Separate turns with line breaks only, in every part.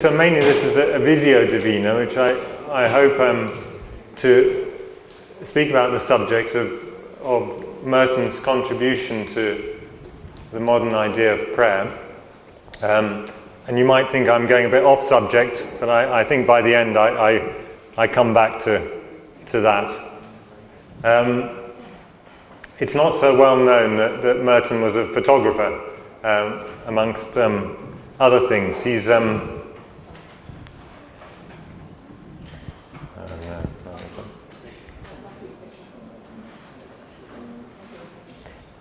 So mainly this is a Visio Divina, which I hope to speak about the subject of Merton's contribution to the modern idea of prayer. And you might think I'm going a bit off subject, but I think by the end I come back to that. It's not so well known that Merton was a photographer, amongst other things. He's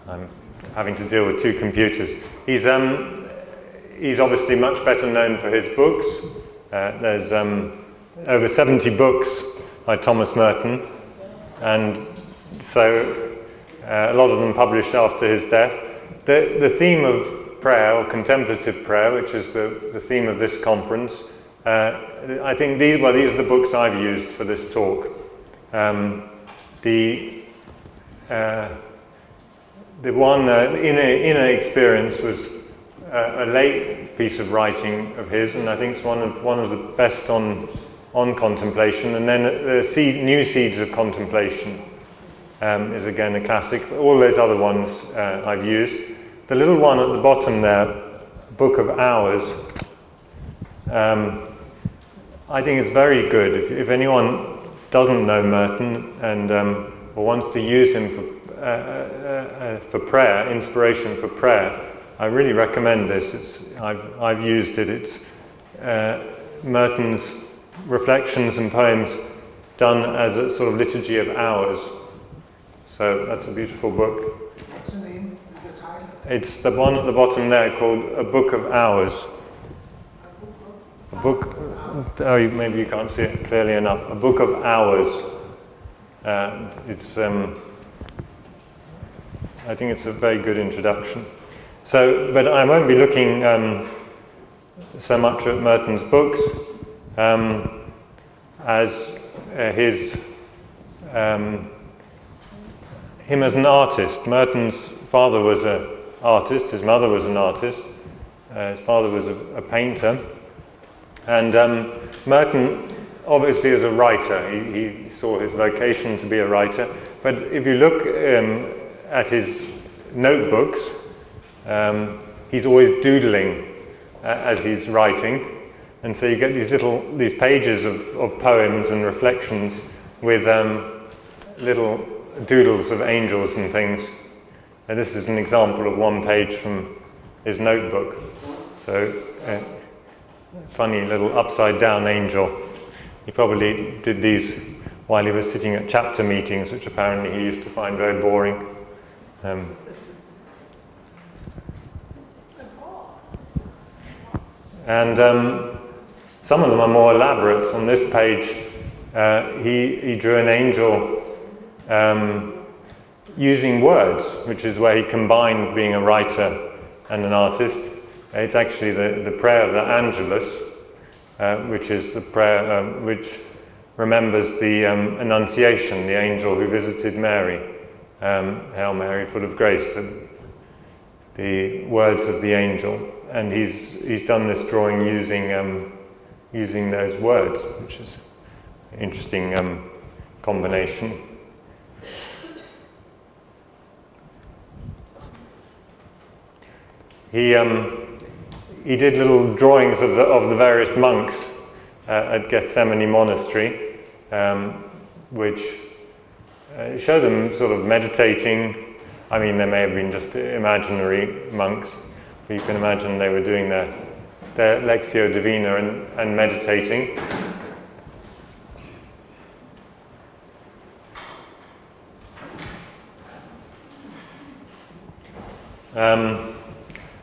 I'm having to deal with two computers. He's obviously much better known for his books. There's over 70 books by Thomas Merton, and so a lot of them published after his death. The theme of prayer, or contemplative prayer, which is the theme of this conference, I think these are the books I've used for this talk. The one, Inner Experience, was a late piece of writing of his, and I think it's one of the best on contemplation. And then New Seeds of Contemplation is again a classic. All those other ones I've used. The little one at the bottom there, Book of Hours, I think is very good. If anyone doesn't know Merton and or wants to use him for prayer, inspiration for prayer, I really recommend this. I've used it. It's Merton's reflections and poems done as a sort of liturgy of hours. So that's a beautiful book.
What's the name? The title?
It's the one at the bottom there called A Book of Hours. A book. Oh, maybe you can't see it clearly enough. A Book of Hours. I think it's a very good introduction. So, but I won't be looking so much at Merton's books as him as an artist. Merton's father was an artist, his mother was an artist, his father was a painter, and Merton obviously is a writer. He saw his vocation to be a writer, but if you look at his notebooks, he's always doodling as he's writing, and so you get these pages of poems and reflections with little doodles of angels and things. And this is an example of one page from his notebook. So funny little upside down angel. He probably did these while he was sitting at chapter meetings, which apparently he used to find very boring. And some of them are more elaborate. On this page, he drew an angel using words, which is where he combined being a writer and an artist. It's actually the prayer of the Angelus, which is the prayer which remembers the Annunciation, the angel who visited Mary. Hail Mary, full of grace, the words of the angel, and he's done this drawing using those words, which is an interesting combination. He did little drawings of the various monks at Gethsemane Monastery, which show them sort of meditating. I mean, they may have been just imaginary monks, but you can imagine they were doing their Lectio Divina and meditating.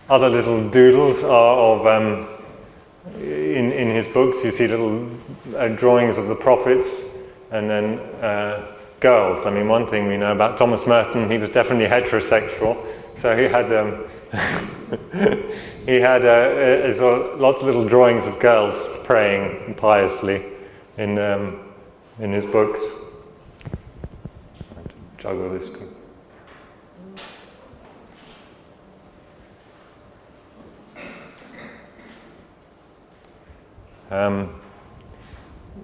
Other little doodles are of, in his books, you see little drawings of the prophets, and then girls. I mean, one thing we know about Thomas Merton, he was definitely heterosexual, so he had lots of little drawings of girls praying piously in his books. I have to juggle this.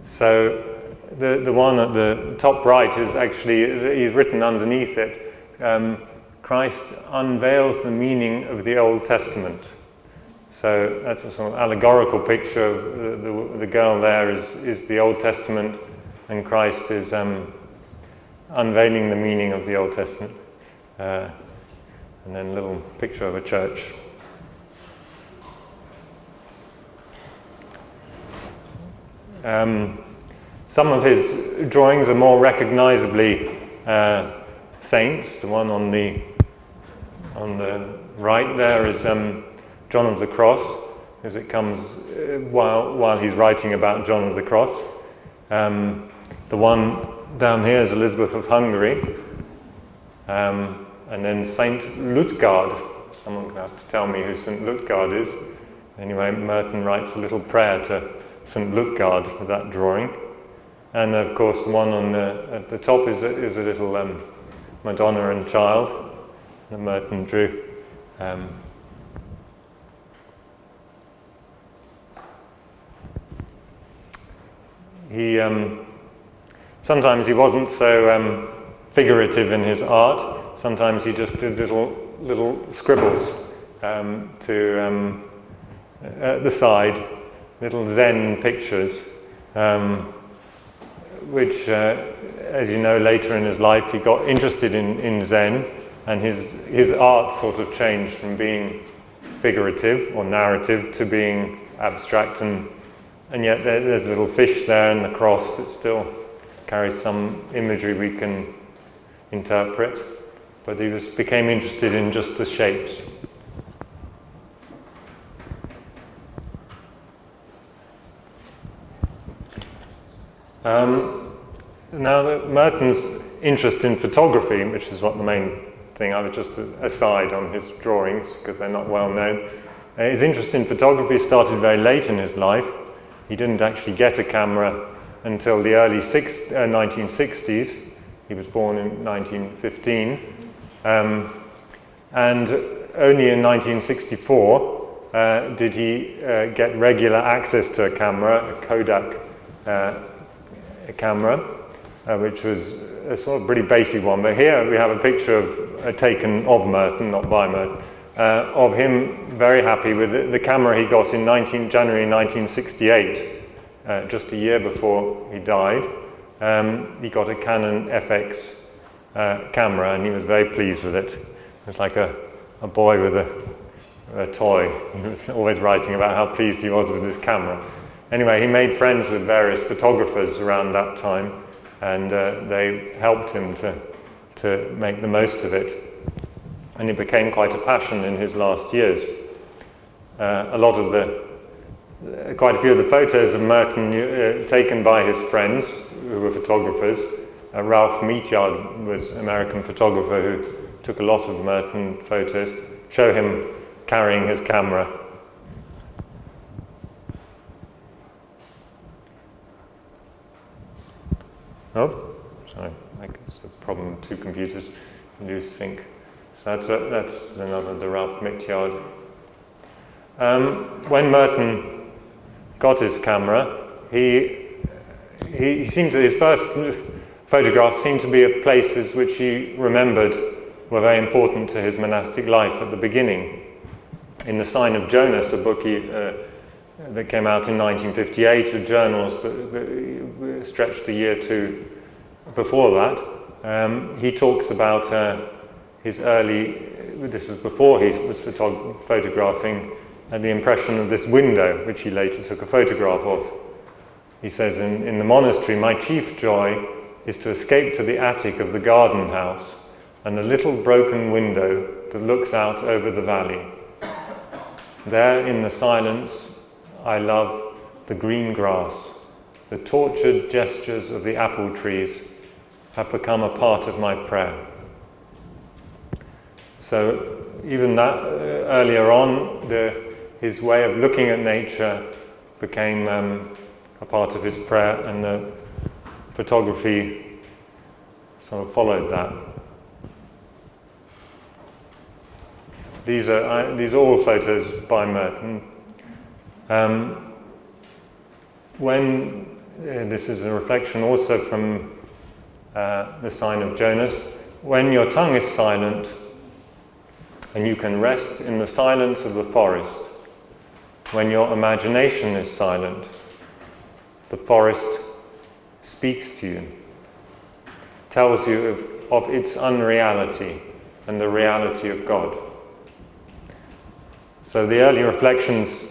So the one at the top right is actually, he's written underneath it, Christ unveils the meaning of the Old Testament. So that's a sort of allegorical picture of the girl there is the Old Testament, and Christ is unveiling the meaning of the Old Testament. And then a little picture of a church. Some of his drawings are more recognizably saints. The one on the right there is John of the Cross, as it comes while he's writing about John of the Cross. The one down here is Elizabeth of Hungary, and then Saint Lutgard. Someone can have to tell me who Saint Lutgard is. Anyway, Merton writes a little prayer to Saint Lutgard with that drawing. And of course, the one at the top is a little Madonna and Child that Merton drew. Sometimes he wasn't so figurative in his art. Sometimes he just did little scribbles at the side, little Zen pictures, which, as you know, later in his life he got interested in Zen, and his art sort of changed from being figurative or narrative to being abstract, and yet there's a little fish there and the cross that still carries some imagery we can interpret, but he became interested in just the shapes. Now, Merton's interest in photography, which is what the main thing, I was just aside on his drawings because they're not well known. His interest in photography started very late in his life. He didn't actually get a camera until the early 1960s. He was born in 1915. And only in 1964 did he get regular access to a camera, a Kodak camera, which was a sort of pretty basic one. But here we have a picture taken of Merton, not by Merton, of him very happy with the camera he got in January 1968, just a year before he died. He got a Canon FX camera, and he was very pleased with it. It was like a boy with a toy. He was always writing about how pleased he was with his camera. Anyway, he made friends with various photographers around that time, and they helped him to make the most of it. And it became quite a passion in his last years. Quite a few of the photos of Merton taken by his friends who were photographers. Ralph Meatyard was an American photographer who took a lot of Merton photos, show him carrying his camera. Oh, sorry, that's the problem with two computers, lose sync. So that's another, the Ralph Meatyard. When Merton got his camera, he seemed to, his first photographs seemed to be of places which he remembered were very important to his monastic life at the beginning. In The Sign of Jonas, a book that came out in 1958, with journals that stretched a year or two before that, he talks about his early, this is before he was photographing, the impression of this window, which he later took a photograph of. He says, in the monastery, my chief joy is to escape to the attic of the garden house and the little broken window that looks out over the valley. There in the silence, I love the green grass. The tortured gestures of the apple trees have become a part of my prayer. So even that, earlier on, his way of looking at nature became a part of his prayer, and the photography sort of followed that. These are all photos by Merton. when this is a reflection also from the sign of Jonas, when your tongue is silent and you can rest in the silence of the forest, when your imagination is silent, the forest speaks to you, tells you of its unreality and the reality of God. So the early reflections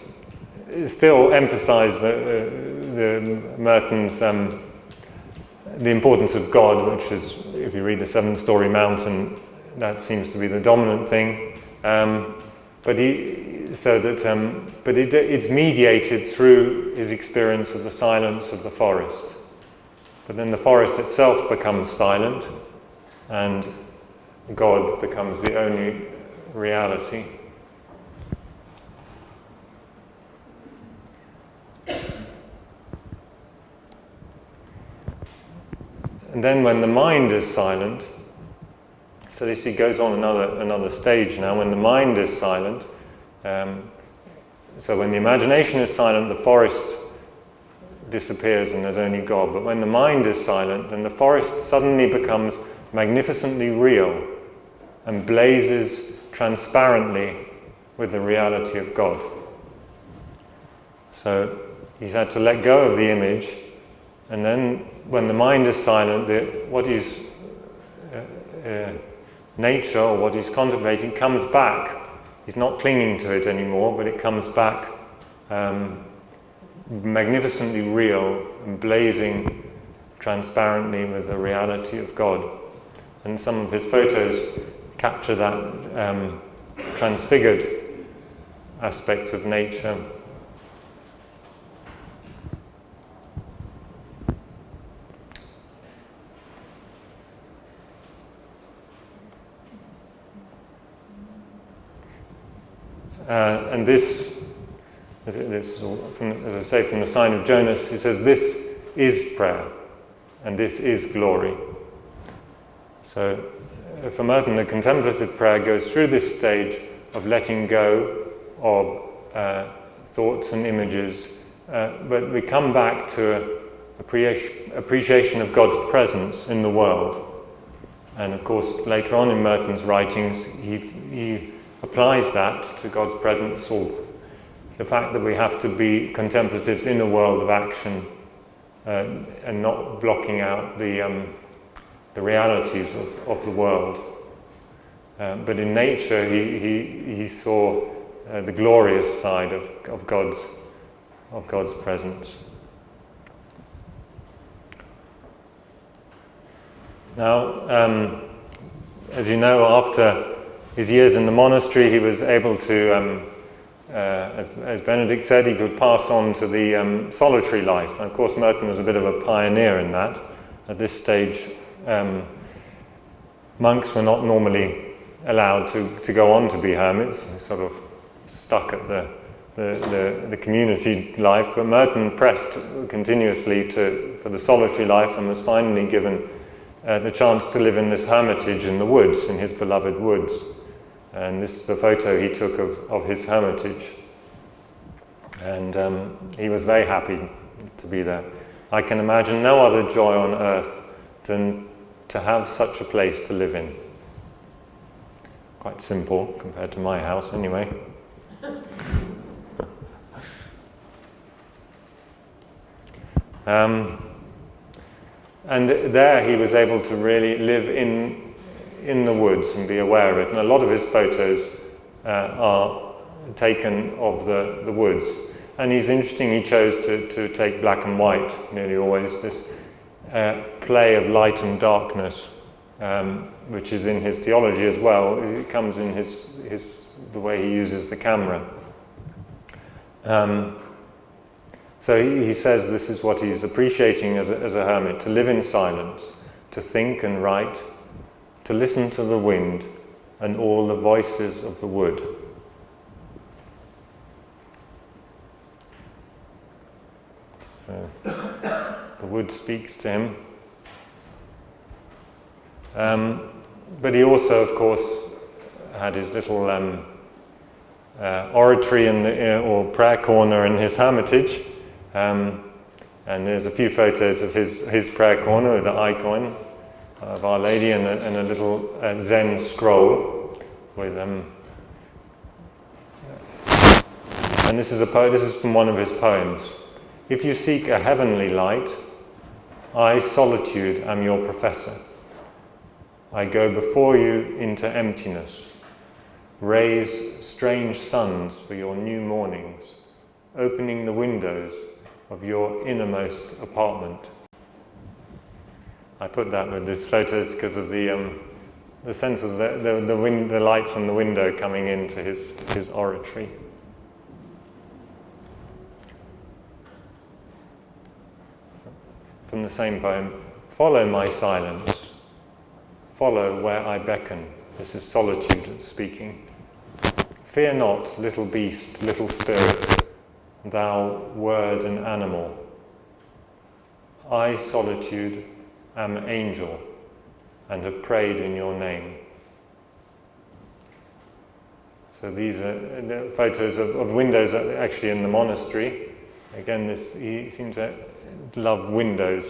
still emphasize the Merton's the importance of God, which is, if you read the Seven-Storey Mountain, that seems to be the dominant thing. But it's mediated through his experience of the silence of the forest. But then the forest itself becomes silent, and God becomes the only reality. And then when the mind is silent, so this he goes on another stage now, when the mind is silent, so when the imagination is silent, the forest disappears and there's only God. But when the mind is silent, then the forest suddenly becomes magnificently real and blazes transparently with the reality of God. So he's had to let go of the image, and then when the mind is silent, what is nature, or what he's contemplating, comes back. He's not clinging to it anymore, but it comes back magnificently real and blazing transparently with the reality of God. And some of his photos capture that transfigured aspect of nature. And this is all from, as I say, from the sign of Jonas. He says, this is prayer, and this is glory. So, for Merton, the contemplative prayer goes through this stage of letting go of thoughts and images, but we come back to appreciation of God's presence in the world. And of course, later on in Merton's writings, he applies that to God's presence, or the fact that we have to be contemplatives in a world of action and not blocking out the realities of the world. But in nature, he saw the glorious side of God's presence. Now, as you know, after his years in the monastery, he was able to, as Benedict said, he could pass on to the solitary life. And of course, Merton was a bit of a pioneer in that. At this stage, monks were not normally allowed to go on to be hermits, sort of stuck at the community life. But Merton pressed continuously for the solitary life, and was finally given the chance to live in this hermitage in the woods, in his beloved woods. And this is a photo he took of his hermitage. And he was very happy to be there. I can imagine no other joy on earth than to have such a place to live in. Quite simple compared to my house anyway. And there he was able to really live in the woods and be aware of it. And a lot of his photos are taken of the woods. And it's interesting, he chose to take black and white nearly always, this play of light and darkness, which is in his theology as well. It comes in the way he uses the camera. So he says this is what he's appreciating as a hermit: to live in silence, to think and write, to listen to the wind and all the voices of the wood. So, the wood speaks to him. But he also, of course, had his little oratory or prayer corner in his hermitage. And there's a few photos of his prayer corner with the icon of Our Lady and a little Zen scroll with and this is from one of his poems. If you seek a heavenly light, I, solitude, am your professor. I go before you into emptiness, raise strange suns for your new mornings, opening the windows of your innermost apartment. I put that with these photos because of the sense of the light from the window coming into his oratory. From the same poem, follow my silence, follow where I beckon. This is solitude speaking. Fear not, little beast, little spirit, thou word and animal. I, solitude, am angel, and have prayed in your name. So these are the photos of windows actually in the monastery. Again, he seems to love windows.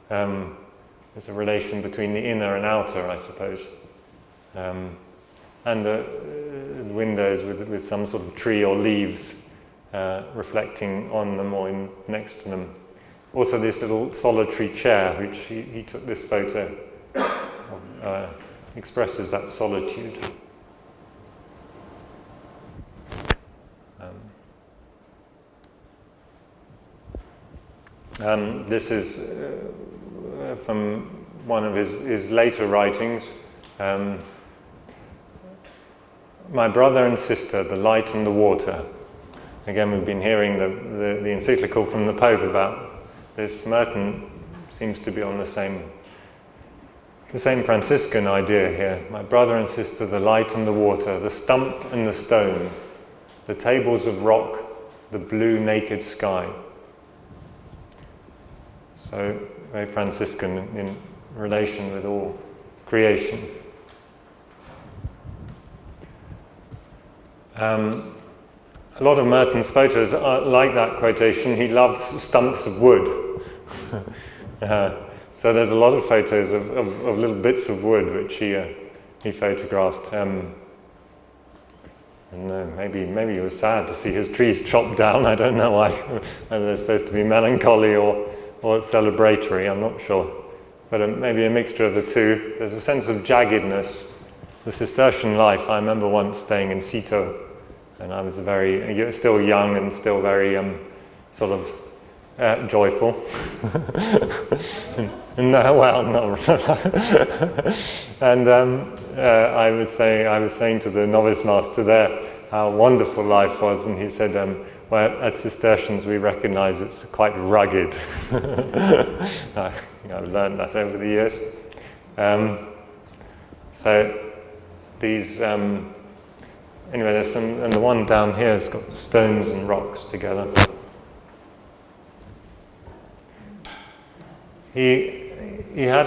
There's a relation between the inner and outer, I suppose. And the windows with some sort of tree or leaves reflecting on them or next to them. Also this little solitary chair, which he took this photo of, expresses that solitude. This is from one of his later writings. My brother and sister, the light and the water. Again, we've been hearing the encyclical from the Pope about this. Merton seems to be on the same Franciscan idea here. My brother and sister, the light and the water, the stump and the stone, the tables of rock, the blue naked sky. So very Franciscan in relation with all creation. A lot of Merton's photos are like that quotation. He loves stumps of wood. So there's a lot of photos of little bits of wood which he photographed. And maybe he was sad to see his trees chopped down. I don't know why. Whether they're supposed to be melancholy or celebratory, I'm not sure. But maybe a mixture of the two. There's a sense of jaggedness. The Cistercian Life, I remember once staying in Cito, and I was still young and still very sort of joyful. No, well, no. And I was saying to the novice master there how wonderful life was, and he said, well, as Cistercians we recognise it's quite rugged. I think I've learned that over the years. So these, anyway, there's some, and the one down here has got stones and rocks together. He had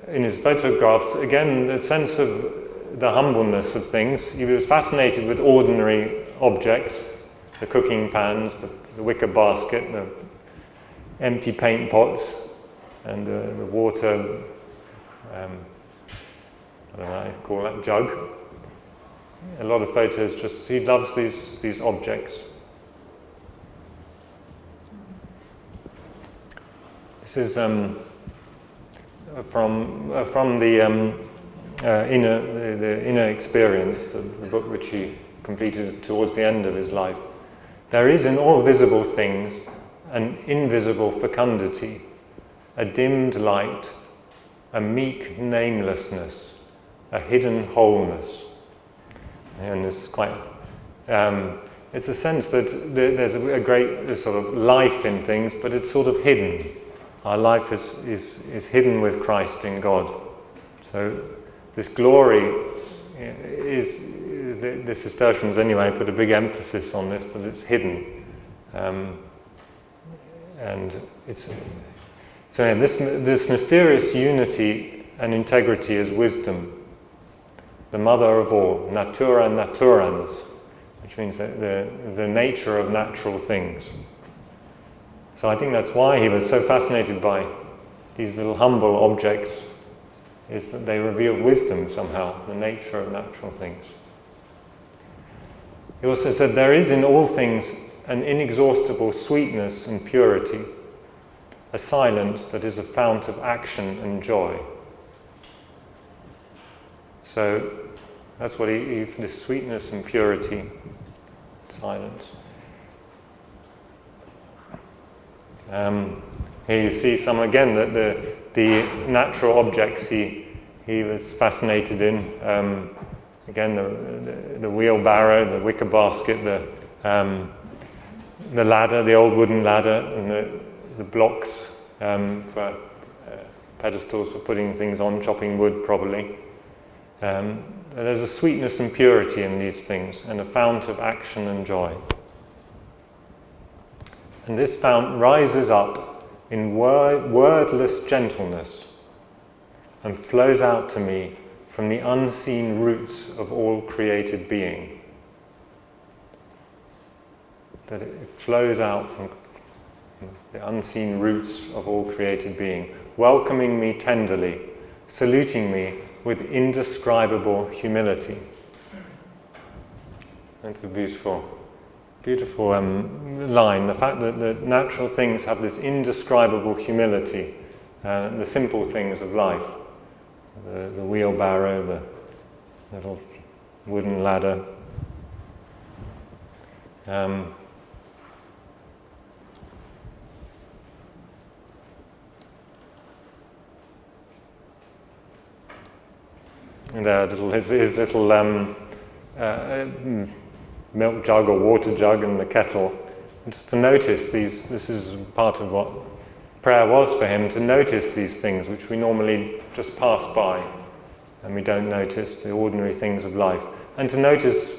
in his photographs, again, the sense of the humbleness of things. He was fascinated with ordinary objects, the cooking pans, the wicker basket, the empty paint pots, and the water, I don't know how you call that, jug. A lot of photos, he loves these objects. This is from the Inner Experience, the book which he completed towards the end of his life. There is in all visible things an invisible fecundity, a dimmed light, a meek namelessness, a hidden wholeness. And this is quite, it's a sense that there's a great sort of life in things, but it's sort of hidden. Our life is hidden with Christ in God. So this glory is, the Cistercians anyway put a big emphasis on this, that it's hidden. And it's, so yeah, this mysterious unity and integrity is wisdom, the mother of all, natura naturans, which means the nature of natural things. So I think that's why he was so fascinated by these little humble objects, is that they reveal wisdom somehow, the nature of natural things. He also said, there is in all things an inexhaustible sweetness and purity, a silence that is a fount of action and joy. So that's what this sweetness and purity, silence. Here you see some again that the natural objects he was fascinated in. Again, the wheelbarrow, the wicker basket, the ladder, the old wooden ladder, and the blocks for pedestals for putting things on, chopping wood probably. There's a sweetness and purity in these things, and a fount of action and joy. And this fount rises up in wordless gentleness and flows out to me from the unseen roots of all created being. That it flows out from the unseen roots of all created being, welcoming me tenderly, saluting me with indescribable humility. That's a beautiful line. The fact that the natural things have this indescribable humility, the simple things of life, the wheelbarrow, the little wooden ladder. And his little milk jug or water jug and the kettle. And just to notice these, this is part of what prayer was for him, to notice these things which we normally just pass by and we don't notice, the ordinary things of life. And to notice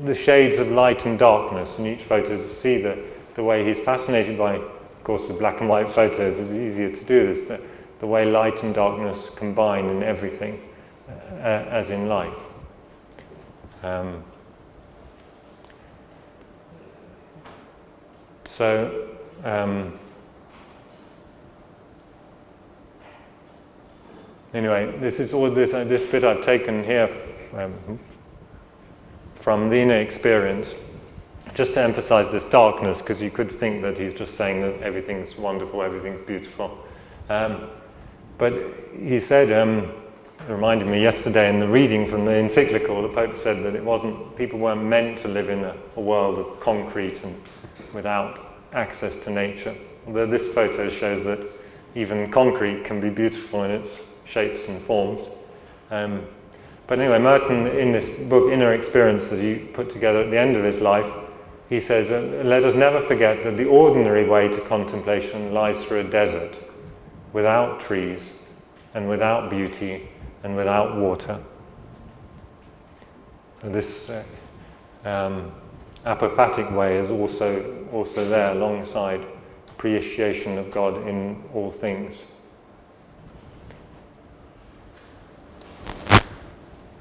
the shades of light and darkness in each photo, to see the way he's fascinated by, of course with black and white photos it's easier to do this, the way light and darkness combine in everything, as in life. Anyway, this is all this bit I've taken here from the inner experience, just to emphasize this darkness, because you could think that he's just saying that everything's wonderful, everything's beautiful. But he said, it reminded me yesterday in the reading from the encyclical, the Pope said that people weren't meant to live in a world of concrete and without access to nature. Although this photo shows that even concrete can be beautiful in its shapes and forms. But anyway, Merton, in this book, Inner Experience, that he put together at the end of his life, he says, let us never forget that the ordinary way to contemplation lies through a desert, without trees, and without beauty, and without water. So this apophatic way is also there alongside appreciation of God in all things.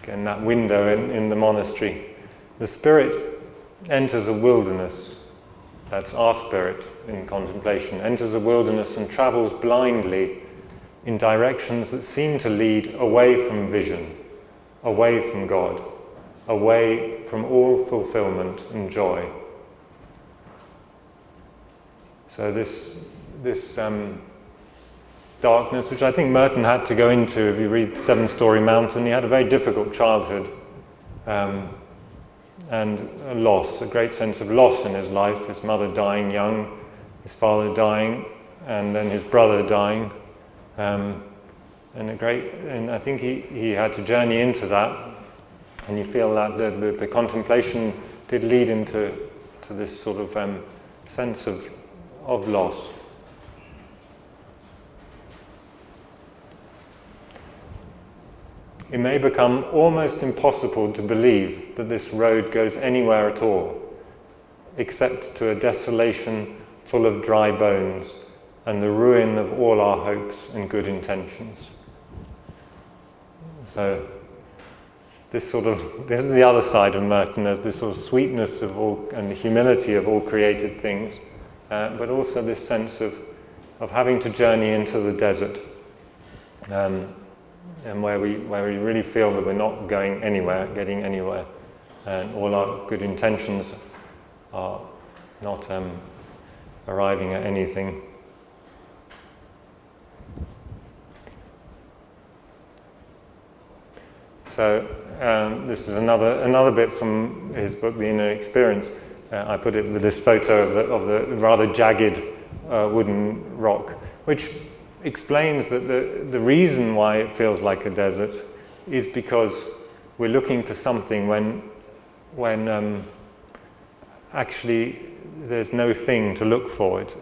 Again, that window in the monastery. The spirit enters a wilderness. That's our spirit in contemplation. Enters a wilderness and travels blindly in directions that seem to lead away from vision, away from God, away from all fulfillment and joy. So this darkness, which I think Merton had to go into, if you read Seven Storey Mountain, he had a very difficult childhood, and a great sense of loss in his life, his mother dying young, his father dying, and then his brother dying. And I think he had to journey into that, and you feel that the contemplation did lead into this sort of sense of loss. It may become almost impossible to believe that this road goes anywhere at all, except to a desolation full of dry bones and the ruin of all our hopes and good intentions. So this is the other side of Merton. There's this sort of sweetness of all and the humility of all created things, but also this sense of having to journey into the desert, and where we really feel that we're not going anywhere, getting anywhere, and all our good intentions are not arriving at anything. So this is another bit from his book, The Inner Experience. I put it with this photo of the rather jagged wooden rock, which explains that the reason why it feels like a desert is because we're looking for something when actually there's no thing to look for. It's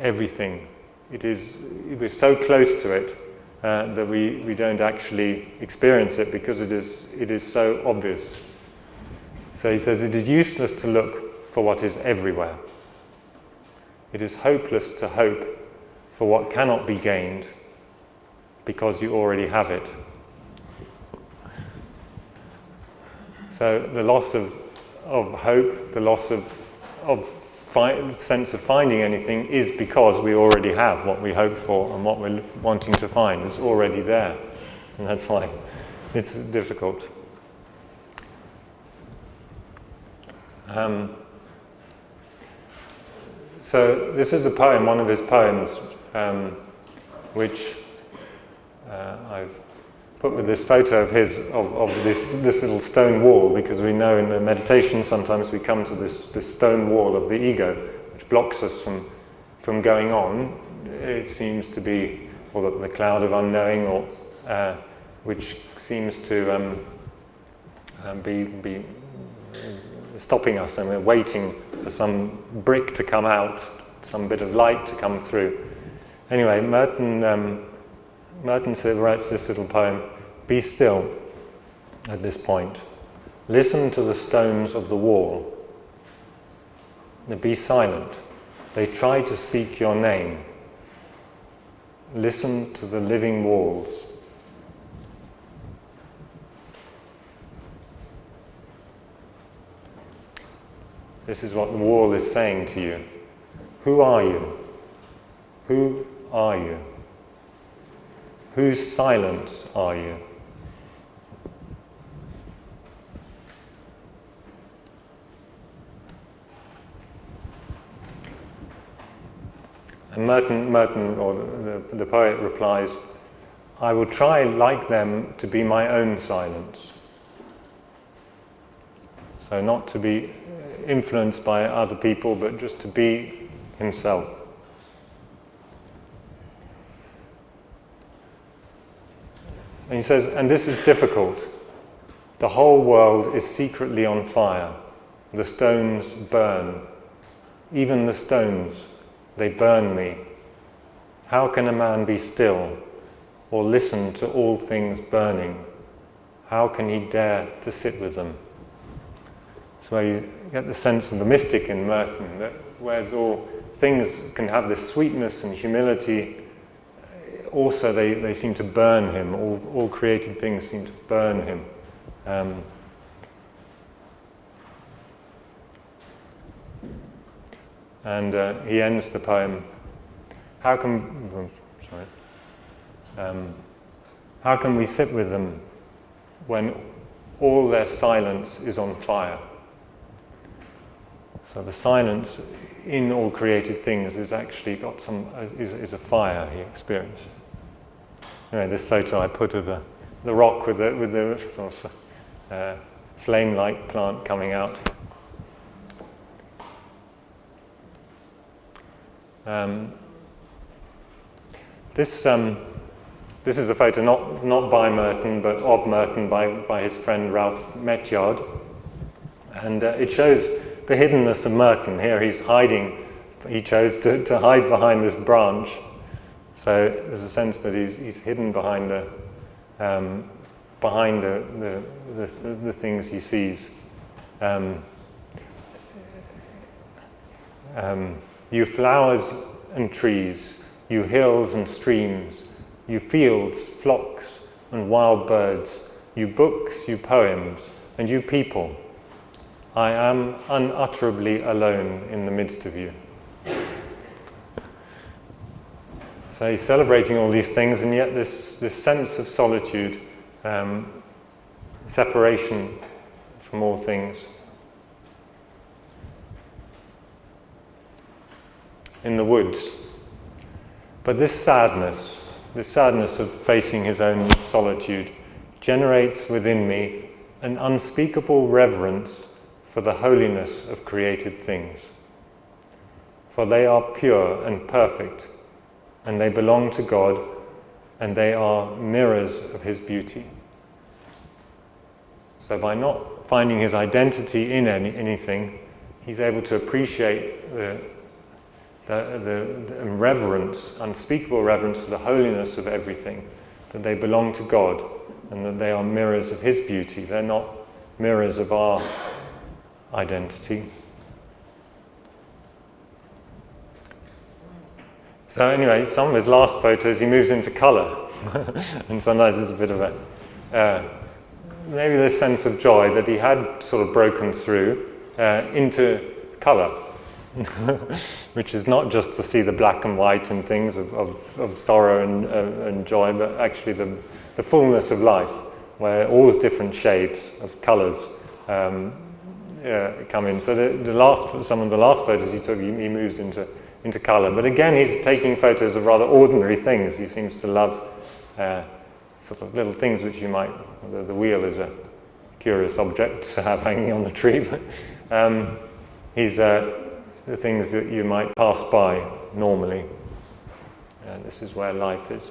everything. We're so close to it that we don't actually experience it because it is so obvious. So he says it is useless to look for what is everywhere. It is hopeless to hope for what cannot be gained because you already have it. So the loss of hope, the loss of sense of finding anything is because we already have what we hope for and what we're wanting to find. It's already there, and that's why it's difficult. So this is a poem, one of his poems, which I've put with this photo of his of this little stone wall, because we know in the meditation sometimes we come to this stone wall of the ego, which blocks us from going on. It seems to be, or the cloud of unknowing, or which seems to be stopping us, and we're waiting for some brick to come out, some bit of light to come through. Anyway, Merton writes this little poem: "Be still at this point. Listen to the stones of the wall. Be silent. They try to speak your name. Listen to the living walls." This is what the wall is saying to you. Who are you? Who are you? Whose silence are you? And Merton, or the poet, replies, "I will try like them to be my own silence." So not to be influenced by other people, but just to be himself. And he says, and this is difficult. The whole world is secretly on fire. The stones burn. Even the stones, they burn me. How can a man be still or listen to all things burning? How can he dare to sit with them? So you get the sense of the mystic in Merton, that whereas all things can have this sweetness and humility, also they seem to burn him. All created things seem to burn him. And he ends the poem, how can we sit with them when all their silence is on fire? So the silence in all created things is actually got is a fire he experienced. Anyway, this photo I put of the rock with the sort of flame-like plant coming out. This is a photo not by Merton, but of Merton by his friend Ralph Metyard, and it shows the hiddenness of Merton. Here he's hiding. He chose to hide behind this branch. So there's a sense that he's hidden behind the things he sees. You flowers and trees, you hills and streams, you fields, flocks and wild birds, you books, you poems, and you people. I am unutterably alone in the midst of you. So he's celebrating all these things, and yet this sense of solitude, separation from all things. In the woods. But this sadness of facing his own solitude, generates within me an unspeakable reverence for the holiness of created things. For they are pure and perfect, and they belong to God, and they are mirrors of his beauty. So by not finding his identity in anything, he's able to appreciate the reverence, unspeakable reverence for the holiness of everything, that they belong to God and that they are mirrors of his beauty. They're not mirrors of our identity. So anyway, some of his last photos he moves into colour, and sometimes there's a bit of a maybe this sense of joy that he had sort of broken through into colour. Which is not just to see the black and white and things of sorrow and joy, but actually the fullness of life, where all different shades of colours come in. So some of the last photos he took, he moves into colour. But again, he's taking photos of rather ordinary things. He seems to love sort of little things which you might. The wheel is a curious object to have hanging on the tree, but he's the things that you might pass by normally. This is where life is.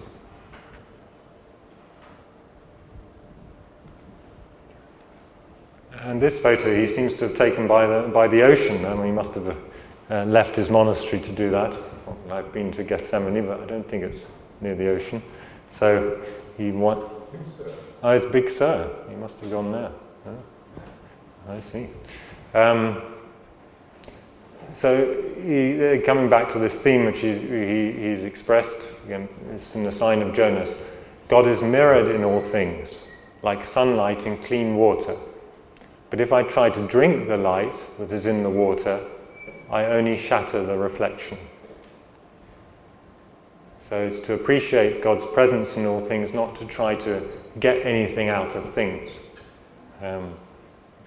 And this photo he seems to have taken by the ocean. I mean, he must have left his monastery to do that. Well, I've been to Gethsemane, but I don't think it's near the ocean. So Oh, it's Big Sur. He must have gone there. Oh, I see. So coming back to this theme which he's expressed, again, it's in the sign of Jonas. God is mirrored in all things, like sunlight in clean water. But if I try to drink the light that is in the water, I only shatter the reflection. So it's to appreciate God's presence in all things, not to try to get anything out of things.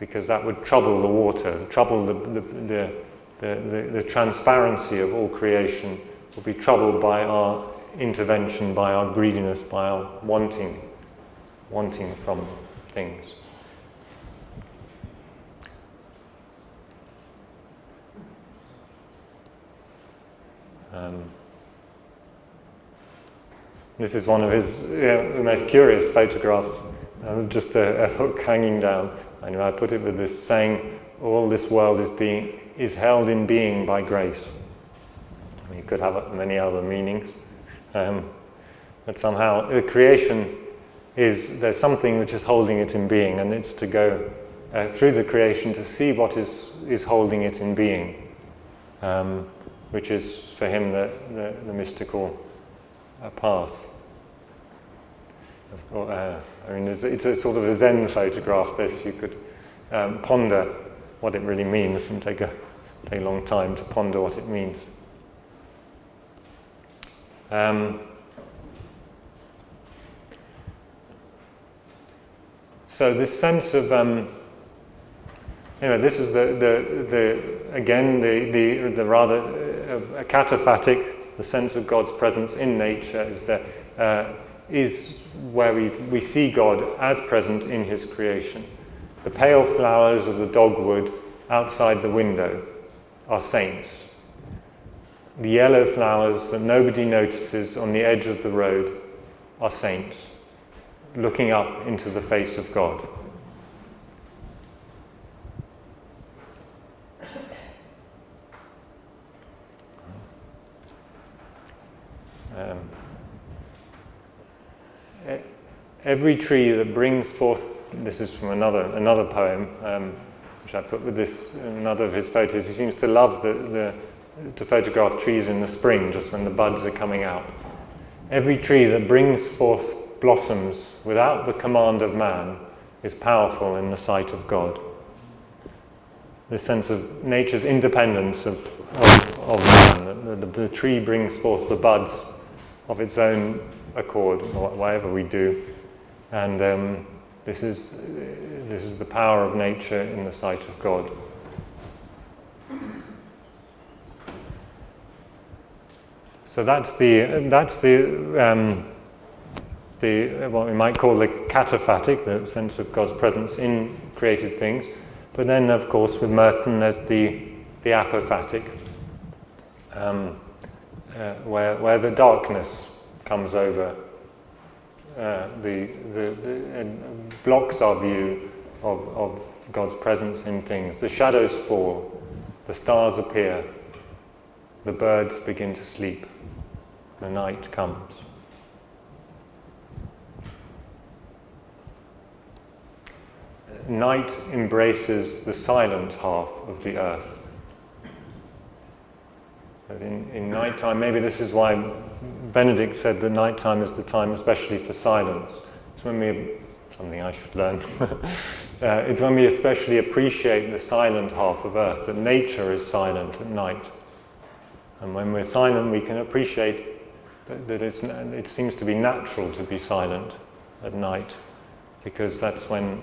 Because that would trouble the water, trouble the transparency of all creation, will be troubled by our intervention, by our greediness, by our wanting from things. This is one of his most curious photographs, just a hook hanging down. I put it with this saying, all this world is held in being by grace. I mean, you could have many other meanings, but somehow the creation there's something which is holding it in being, and it's to go through the creation to see what is holding it in being, which is for him the mystical path. I mean, it's a sort of a Zen photograph. This you could ponder what it really means, and take a long time to ponder what it means. So this sense of this is the rather cataphatic. The sense of God's presence in nature is where we see God as present in his creation. The pale flowers of the dogwood outside the window are saints. The yellow flowers that nobody notices on the edge of the road are saints, looking up into the face of God. Every tree that brings forth, this is from another poem, which I put with another of his photos. He seems to love to photograph trees in the spring, just when the buds are coming out. Every tree that brings forth blossoms without the command of man is powerful in the sight of God. This sense of nature's independence of man, that the tree brings forth the buds of its own accord, whatever we do. And this is the power of nature in the sight of God. So that's the what we might call the cataphatic, the sense of God's presence in created things. But then, of course, with Merton, there's the apophatic, where the darkness comes over, blocks our view of God's presence in things. The shadows fall, the stars appear, the birds begin to sleep, the night comes. Night embraces the silent half of the earth. As in nighttime, maybe this is why Benedict said that nighttime is the time especially for silence. It's when something I should learn, it's when we especially appreciate the silent half of earth, that nature is silent at night. And when we're silent, we can appreciate that it seems to be natural to be silent at night, because that's when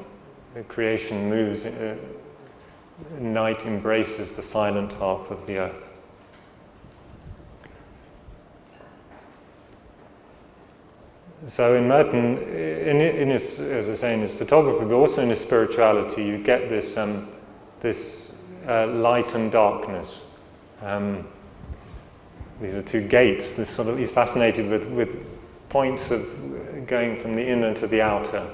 creation moves, night embraces the silent half of the earth. So in Merton, in his, as I say, in his photography, but also in his spirituality, you get this light and darkness. These are two gates. He's fascinated with points of going from the inner to the outer.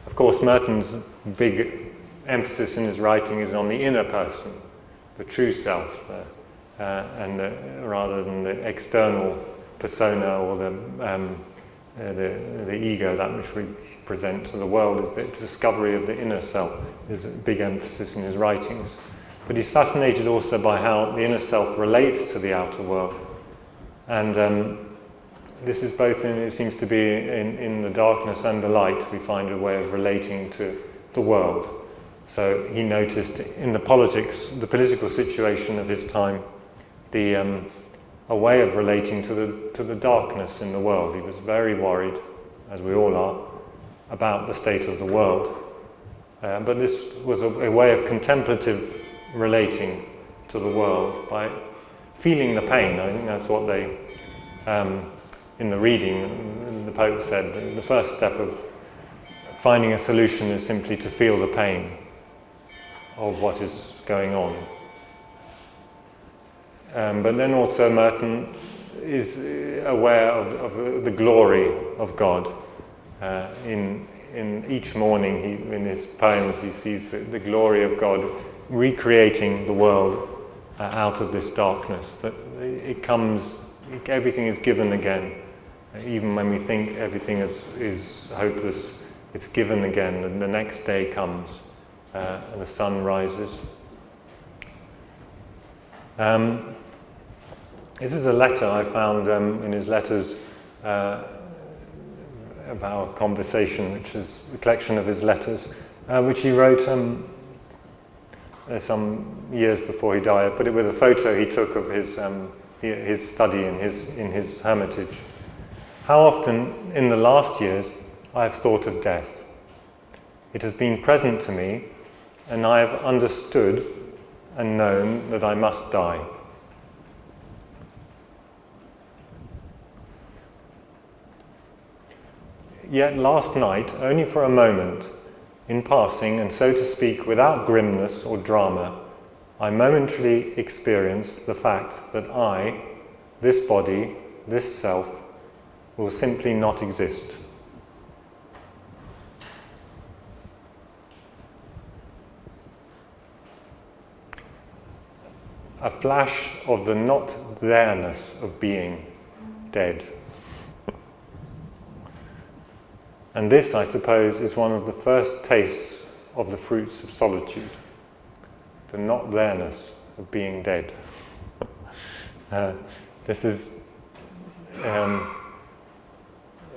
Of course, Merton's big emphasis in his writing is on the inner person, the true self, rather than the external persona or the ego, that which we present to the world. Is the discovery of the inner self is a big emphasis in his writings. But he's fascinated also by how the inner self relates to the outer world. And this is both it seems to be in the darkness and the light, we find a way of relating to the world. So he noticed in the political situation of his time, a way of relating to the darkness in the world. He was very worried, as we all are, about the state of the world. But this was a way of contemplative relating to the world by feeling the pain. I think that's what they, in the reading, the Pope said, the first step of finding a solution is simply to feel the pain of what is going on. But then also Merton is aware of the glory of God. In each morning, in his poems, he sees the glory of God recreating the world out of this darkness. That everything is given again. Even when we think everything is hopeless, it's given again. And the next day comes, and the sun rises. This is a letter I found in his letters about our conversation, which is a collection of his letters, which he wrote some years before he died. I put it with a photo he took of his study in his hermitage. How often in the last years I have thought of death. It has been present to me, and I have understood and known that I must die. Yet last night, only for a moment, in passing, and so to speak without grimness or drama, I momentarily experienced the fact that I, this body, this self, will simply not exist. A flash of the not there-ness of being dead. And this, I suppose, is one of the first tastes of the fruits of solitude, the not there-ness of being dead. This is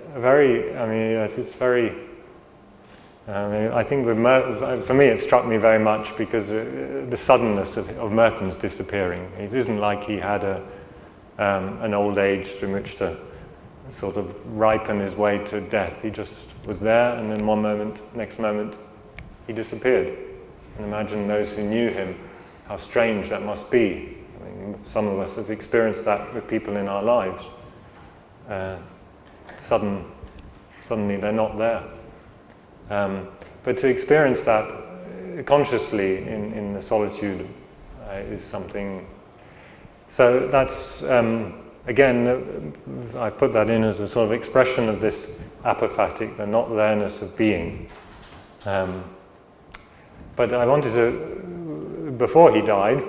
it's very, I think for me it struck me very much because the suddenness of Merton's disappearing. It isn't like he had an old age through which to sort of ripen his way to death. He just was there, and then one moment, next moment, he disappeared. And imagine those who knew him, how strange that must be. I mean, some of us have experienced that with people in our lives. Suddenly they're not there. But to experience that consciously in the solitude is something. So that's, again, I put that in as a sort of expression of this apophatic, the not there-ness of being. But I wanted to, before he died,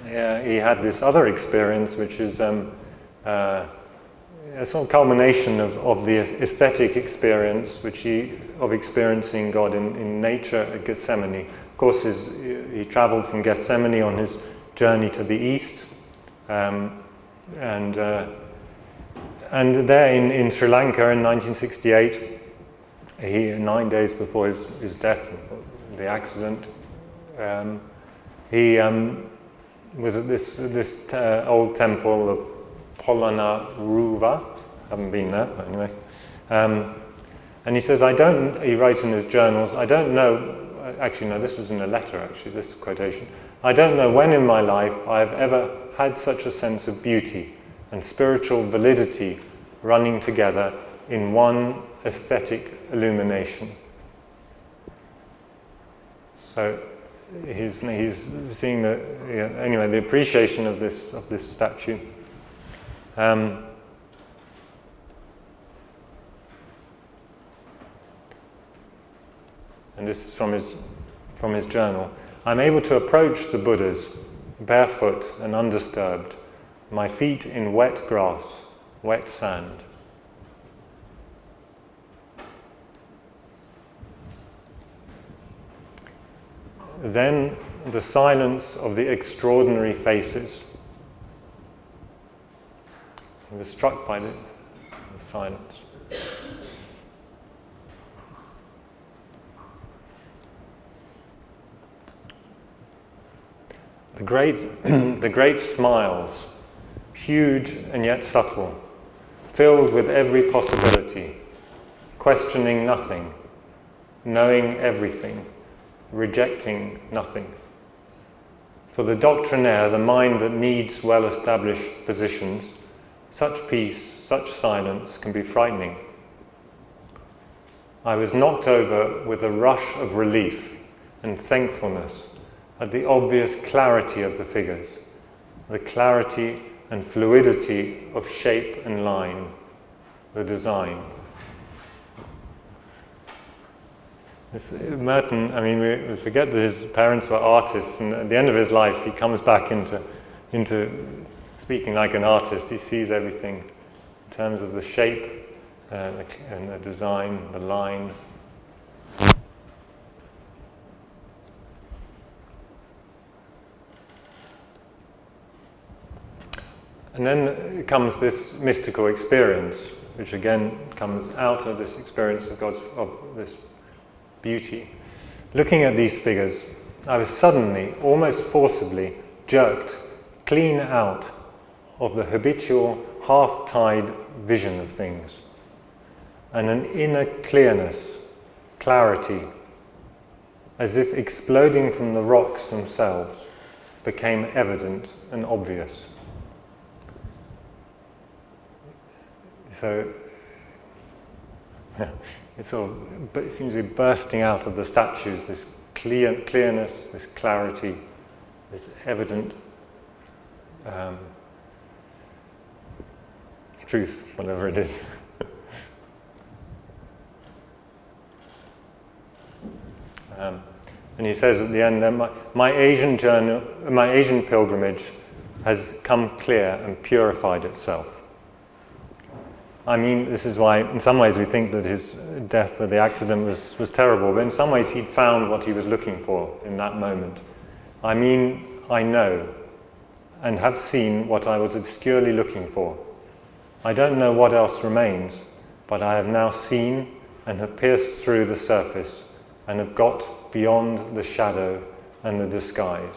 he had this other experience, which is a sort of culmination of the aesthetic experience, of experiencing God in nature at Gethsemane. Of course, he travelled from Gethsemane on his journey to the east, and there in Sri Lanka in 1968, 9 days before his death, the accident, he was at this old temple of Polanaruva. I haven't been there, but anyway. And he says, he writes in his journals, I don't know, actually no, this was in a letter actually, this quotation, I don't know when in my life I have ever had such a sense of beauty and spiritual validity running together in one aesthetic illumination. So he's seeing the appreciation of this statue. And this is from his journal. I'm able to approach the Buddhas barefoot and undisturbed, my feet in wet grass, wet sand. Then the silence of the extraordinary faces. He was struck by the silence. The great smiles, huge and yet subtle, filled with every possibility, questioning nothing, knowing everything, rejecting nothing. For the doctrinaire, the mind that needs well-established positions, such peace, such silence can be frightening. I was knocked over with a rush of relief and thankfulness at the obvious clarity of the figures, the clarity and fluidity of shape and line, the design. Merton, I mean, we forget that his parents were artists, and at the end of his life he comes back into speaking like an artist. He sees everything in terms of the shape and the design, the line. And then comes this mystical experience, which again comes out of this experience of this beauty. Looking at these figures, I was suddenly, almost forcibly, jerked clean out of the habitual half-tide vision of things, and an inner clearness, clarity, as if exploding from the rocks themselves, became evident and obvious. So it seems to be bursting out of the statues, this clearness, this clarity, this evident truth, whatever it is. And he says at the end that my Asian pilgrimage has come clear and purified itself. I mean, this is why in some ways we think that his death with the accident was terrible, but in some ways he'd found what he was looking for in that moment. I mean, I know and have seen what I was obscurely looking for. I don't know what else remains, but I have now seen and have pierced through the surface and have got beyond the shadow and the disguise.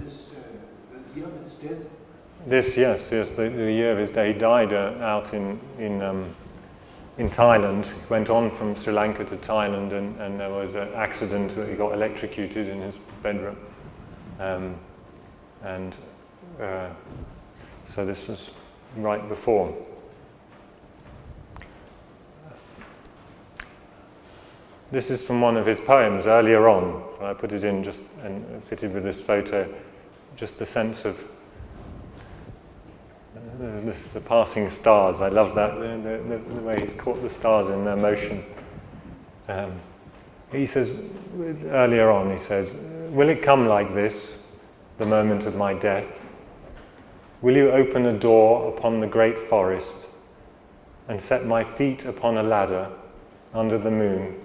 his, the year of his death?
Yes, the year of his day. He died out in Thailand. He went on from Sri Lanka to Thailand, and there was an accident that he got electrocuted in his bedroom. So this was right before. This is from one of his poems earlier on. I put it in just and fitted with this photo, just the sense of the passing stars. I love that, the way he's caught the stars in their motion. He says, earlier on, he says, "Will it come like this, the moment of my death? Will you open a door upon the great forest and set my feet upon a ladder under the moon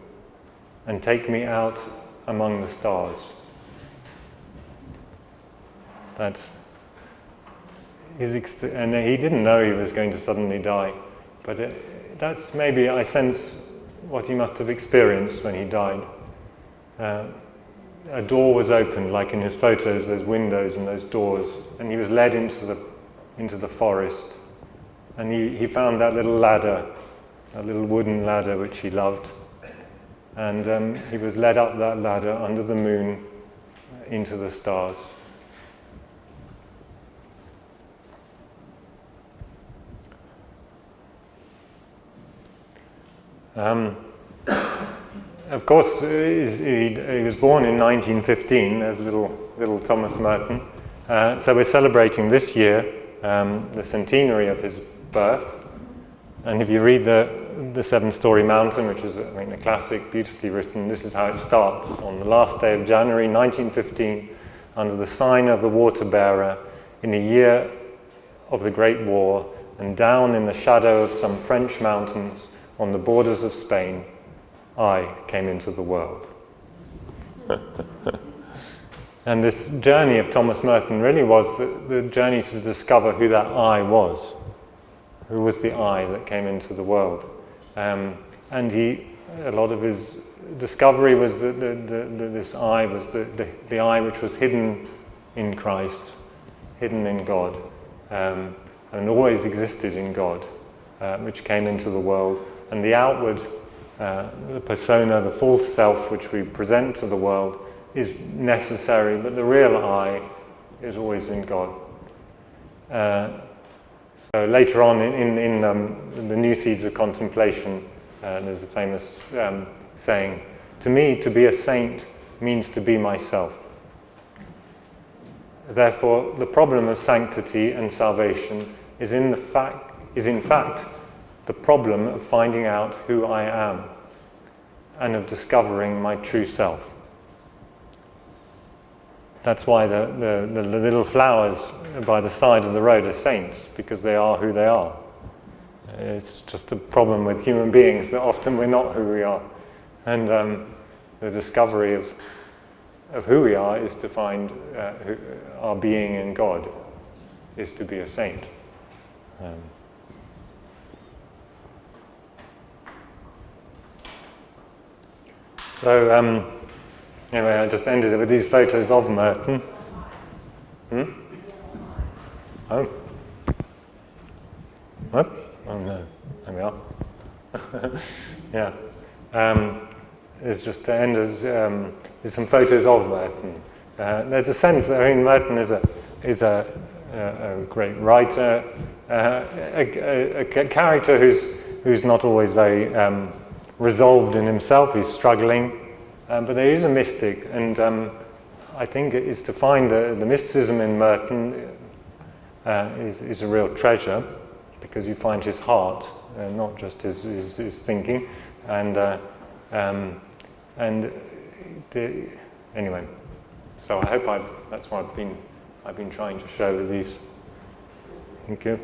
and take me out among the stars?" That's and he didn't know he was going to suddenly die, but that's maybe, I sense, what he must have experienced when he died. A door was opened, like in his photos, there's windows and those doors, and he was led into the forest, and he found that little ladder, a little wooden ladder which he loved, and he was led up that ladder under the moon into the stars. Of course, he was born in 1915 as little Thomas Merton. So we're celebrating this year the centenary of his birth. And if you read the Seven-Storey Mountain, which is, I mean, a classic, beautifully written, this is how it starts. On the last day of January 1915, under the sign of the water-bearer, in a year of the Great War, and down in the shadow of some French mountains, on the borders of Spain, I came into the world. And this journey of Thomas Merton really was the journey to discover who that I was. Who was the I that came into the world? And a lot of his discovery was that this I was the I which was hidden in Christ, hidden in God, and always existed in God, which came into the world. And the outward, the persona, the false self which we present to the world is necessary, but the real I is always in God. So later on in the New Seeds of Contemplation, there's a famous saying, "To me, to be a saint means to be myself." Therefore, the problem of sanctity and salvation is in fact the problem of finding out who I am and of discovering my true self. That's why the little flowers by the side of the road are saints, because they are who they are. It's just a problem with human beings that often we're not who we are. And the discovery of who we are is to find our being in God, is to be a saint. So anyway, I just ended it with these photos of Merton. Oh. What? Oh no, there we are. Yeah. It's just to end with some photos of Merton. There's a sense that, I mean, Merton is a great writer, a character who's not always very resolved in himself. He's struggling, but there is a mystic, and I think it is to find the mysticism in Merton is a real treasure, because you find his heart, not just his thinking, anyway. So I hope that's what I've been trying to show with these. Thank you.